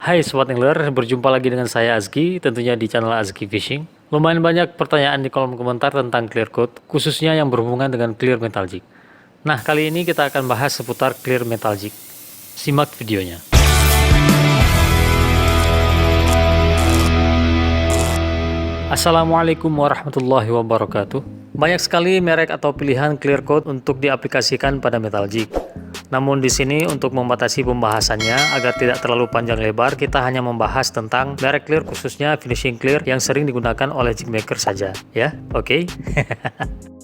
Hai Sobat Angler, berjumpa lagi dengan saya Azki, tentunya di channel Azki Fishing. Lumayan banyak pertanyaan di kolom komentar tentang clear coat, khususnya yang berhubungan dengan clear metal jig. Nah, kali ini kita akan bahas seputar clear metal jig. Simak videonya. Assalamualaikum warahmatullahi wabarakatuh. Banyak sekali merek atau pilihan clear coat untuk diaplikasikan pada metal jig. Namun di sini untuk membatasi pembahasannya agar tidak terlalu panjang lebar, kita hanya membahas tentang merek clear khususnya finishing clear yang sering digunakan oleh jig maker saja, ya. Oke.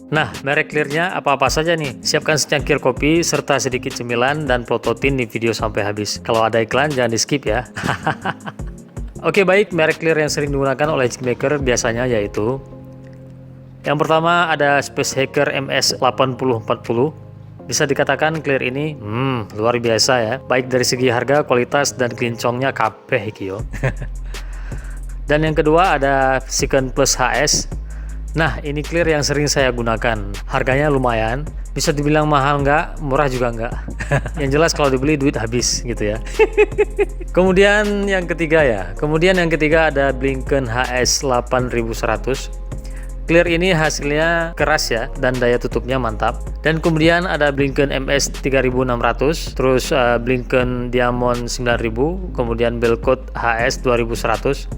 Nah, merek clearnya apa-apa saja nih? Siapkan secangkir kopi serta sedikit cemilan dan plototin di video sampai habis. Kalau ada iklan jangan di skip ya. Oke, baik, merek clear yang sering digunakan oleh jig maker biasanya yaitu yang pertama ada Space Hacker MS 8040. Bisa dikatakan clear ini luar biasa ya, baik dari segi harga, kualitas, dan kelincongnya kabeh iki yo. Dan yang kedua ada Siken Plus HS. Nah, ini clear yang sering saya gunakan. Harganya lumayan, bisa dibilang mahal nggak, murah juga nggak. Yang jelas kalau dibeli duit habis gitu ya. Kemudian yang ketiga ada Blinken HS 8100. Clear ini hasilnya keras ya, dan daya tutupnya mantap. Dan kemudian ada Blinken MS 3600, terus Blinken Diamond 9000, kemudian Belcoat HS 2100.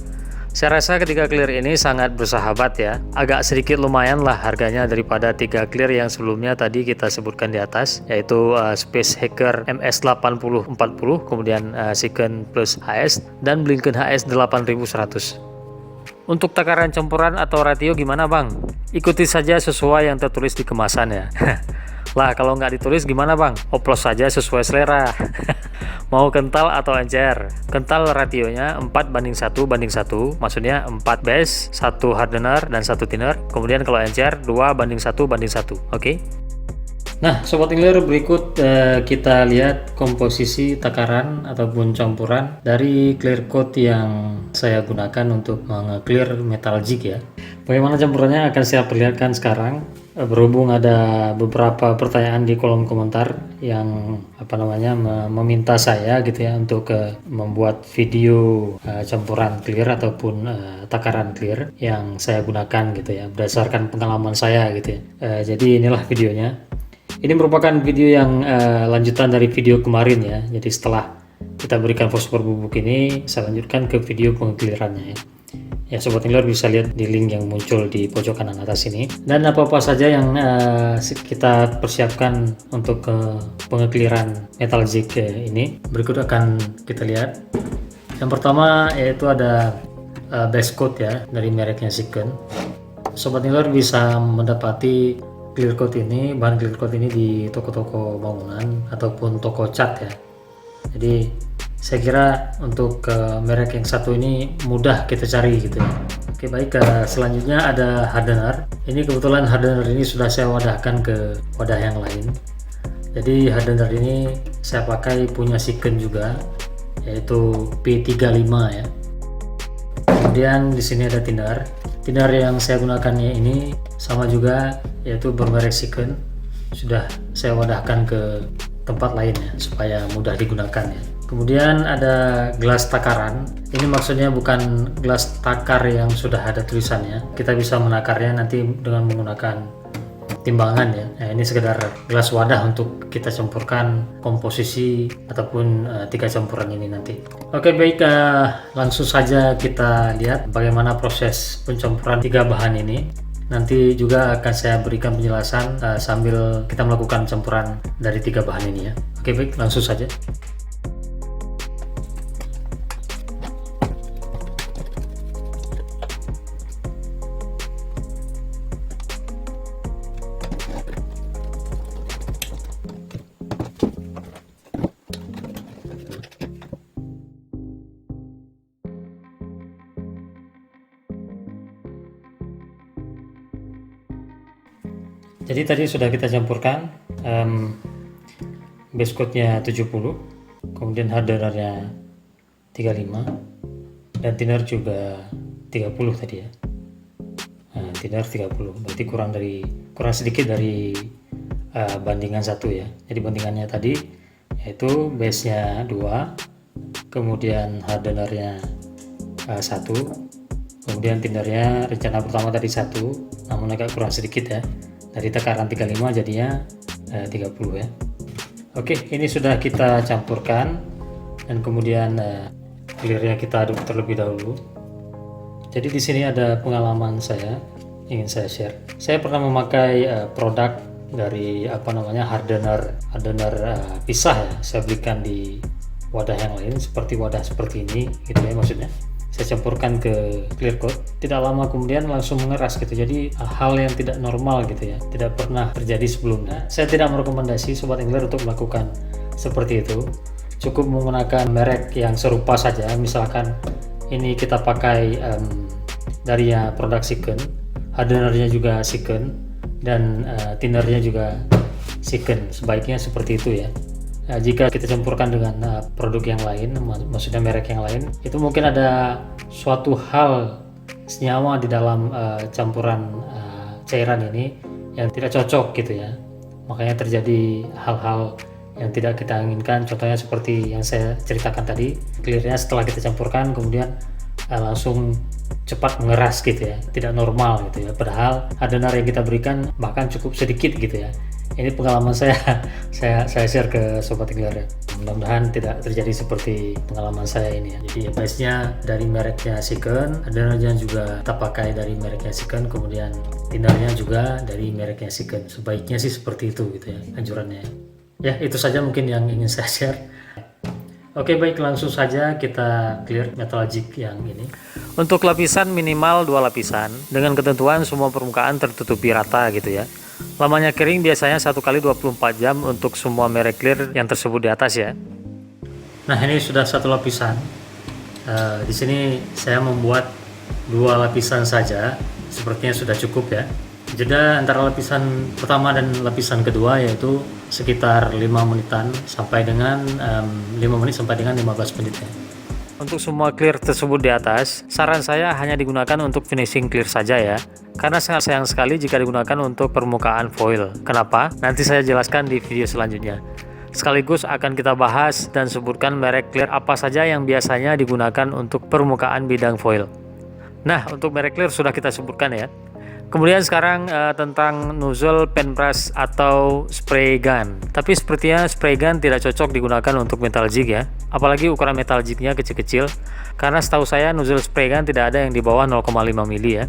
Saya rasa ketiga clear ini sangat bersahabat ya. Agak sedikit lumayan lah harganya daripada tiga clear yang sebelumnya tadi kita sebutkan di atas, yaitu Space Hacker MS 8040, kemudian Siken Plus HS, dan Blinken HS 8100. Untuk takaran campuran atau ratio gimana bang? Ikuti saja sesuai yang tertulis di kemasan ya. Lah kalau nggak ditulis gimana bang? Oplos saja sesuai selera. Mau kental atau encer? Kental rationya 4:1:1, maksudnya 4 base, 1 hardener, dan 1 thinner. Kemudian kalau encer 2:1:1, oke? Nah, Sobat Angler, berikut kita lihat komposisi takaran ataupun campuran dari clear coat yang saya gunakan untuk meng-clear metal jig ya. Bagaimana campurannya akan saya perlihatkan sekarang. Berhubung ada beberapa pertanyaan di kolom komentar yang meminta saya gitu ya untuk membuat video campuran clear ataupun takaran clear yang saya gunakan gitu ya, berdasarkan pengalaman saya gitu ya. Jadi inilah videonya. Ini merupakan video yang lanjutan dari video kemarin ya. Jadi setelah kita berikan fosfor bubuk ini, saya lanjutkan ke video pengeklirannya ya. Ya, Sobat Angler bisa lihat di link yang muncul di pojok kanan atas ini. Dan apa-apa saja yang kita persiapkan untuk pengekliran metal jig ini, berikut akan kita lihat. Yang pertama yaitu ada base coat ya, dari mereknya Siken. Sobat Angler bisa mendapati clear coat ini, bahan clear coat ini di toko-toko bangunan ataupun toko cat ya. Jadi saya kira untuk merek yang satu ini mudah kita cari gitu ya. Oke, baik, selanjutnya ada hardener. Ini kebetulan hardener ini sudah saya wadahkan ke wadah yang lain. Jadi hardener ini saya pakai punya Siken juga, yaitu P35 ya. Kemudian di sini ada thinner. Thinner yang saya gunakannya ini sama juga, yaitu bermerek Siken. Sudah saya wadahkan ke tempat lainnya supaya mudah digunakan ya. Kemudian ada gelas takaran. Ini maksudnya bukan gelas takar yang sudah ada tulisannya. Kita bisa menakarnya nanti dengan menggunakan timbangan ya. Nah, ini sekedar gelas wadah untuk kita campurkan komposisi ataupun tiga campuran ini nanti. Oke, baik, langsung saja kita lihat bagaimana proses pencampuran tiga bahan ini. Nanti juga akan saya berikan penjelasan sambil kita melakukan campuran dari tiga bahan ini ya. Oke, baik, langsung saja. Jadi tadi sudah kita campurkan base coatnya 70, kemudian hardenernya 35, dan thinner juga 30 tadi ya. Nah, thinner 30, berarti kurang sedikit dari bandingan 1 ya. Jadi bandingannya tadi yaitu base nya 2, kemudian hardenernya 1, kemudian tinnernya rencana pertama tadi 1, namun agak kurang sedikit ya, dari tekaran 35 jadinya 30 ya. Oke, ini sudah kita campurkan dan kemudian clearnya kita aduk terlebih dahulu. Jadi di sini ada pengalaman saya ingin saya share. Saya pernah memakai produk dari hardener pisah ya. Saya belikan di wadah yang lain seperti wadah seperti ini gitu ya, maksudnya saya campurkan ke clear coat, tidak lama kemudian langsung mengeras gitu. Jadi hal yang tidak normal gitu ya, tidak pernah terjadi sebelumnya. Saya tidak merekomendasi Sobat Angler untuk melakukan seperti itu. Cukup menggunakan merek yang serupa saja. Misalkan ini kita pakai dari produk Siken, hardenernya juga Siken, dan tinnernya juga Siken. Sebaiknya seperti itu ya. Nah, jika kita campurkan dengan produk yang lain, maksudnya merek yang lain, itu mungkin ada suatu hal senyawa di dalam campuran cairan ini yang tidak cocok gitu ya. Makanya terjadi hal-hal yang tidak kita inginkan. Contohnya seperti yang saya ceritakan tadi, clearnya setelah kita campurkan kemudian langsung cepat mengeras gitu ya, tidak normal gitu ya. Padahal hardener yang kita berikan bahkan cukup sedikit gitu ya. Ini pengalaman saya share ke Sobat Angler ya. Mudah-mudahan tidak terjadi seperti pengalaman saya ini ya. Jadi base-nya dari mereknya Siken, hardenernya juga kita pakai dari mereknya Siken, kemudian tinnernya juga dari mereknya Siken. Sebaiknya sih seperti itu gitu ya anjurannya. Ya, itu saja mungkin yang ingin saya share. Oke, baik, langsung saja kita clear Metalgic yang ini. Untuk lapisan minimal 2 lapisan dengan ketentuan semua permukaan tertutupi rata gitu ya. Lamanya kering biasanya 1 kali 24 jam untuk semua merek clear yang tersebut di atas ya. Nah, ini sudah 1 lapisan. Di sini saya membuat 2 lapisan saja. Sepertinya sudah cukup ya. Jeda antara lapisan pertama dan lapisan kedua yaitu sekitar 5 menitan sampai dengan 5 menit sampai dengan 15 menit ya. Untuk semua clear tersebut di atas, saran saya hanya digunakan untuk finishing clear saja ya. Karena sangat sayang sekali jika digunakan untuk permukaan foil. Kenapa? Nanti saya jelaskan di video selanjutnya. Sekaligus akan kita bahas dan sebutkan merek clear apa saja yang biasanya digunakan untuk permukaan bidang foil. Nah, untuk merek clear sudah kita sebutkan ya. Kemudian sekarang tentang nozzle pen brush atau spray gun. Tapi sepertinya spray gun tidak cocok digunakan untuk Metalgic ya. Apalagi ukuran Metalgicnya kecil-kecil. Karena setahu saya nozzle spray gun tidak ada yang di bawah 0,5 mili ya.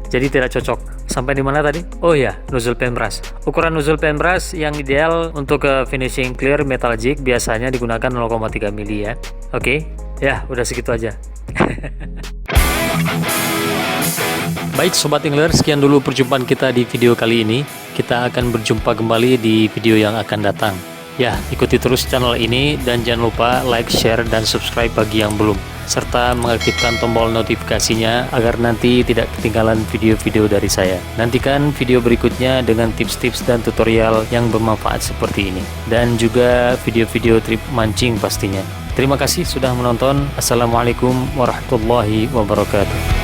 Jadi tidak cocok. Sampai di mana tadi? Oh ya, nozzle pen brush. Ukuran nozzle pen brush yang ideal untuk finishing clear Metalgic biasanya digunakan 0,3 mili ya. Oke, ya udah segitu aja. Baik Sobat Angler, sekian dulu perjumpaan kita di video kali ini. Kita akan berjumpa kembali di video yang akan datang. Ya, ikuti terus channel ini dan jangan lupa like, share, dan subscribe bagi yang belum. Serta mengaktifkan tombol notifikasinya agar nanti tidak ketinggalan video-video dari saya. Nantikan video berikutnya dengan tips-tips dan tutorial yang bermanfaat seperti ini. Dan juga video-video trip mancing pastinya. Terima kasih sudah menonton. Assalamualaikum warahmatullahi wabarakatuh.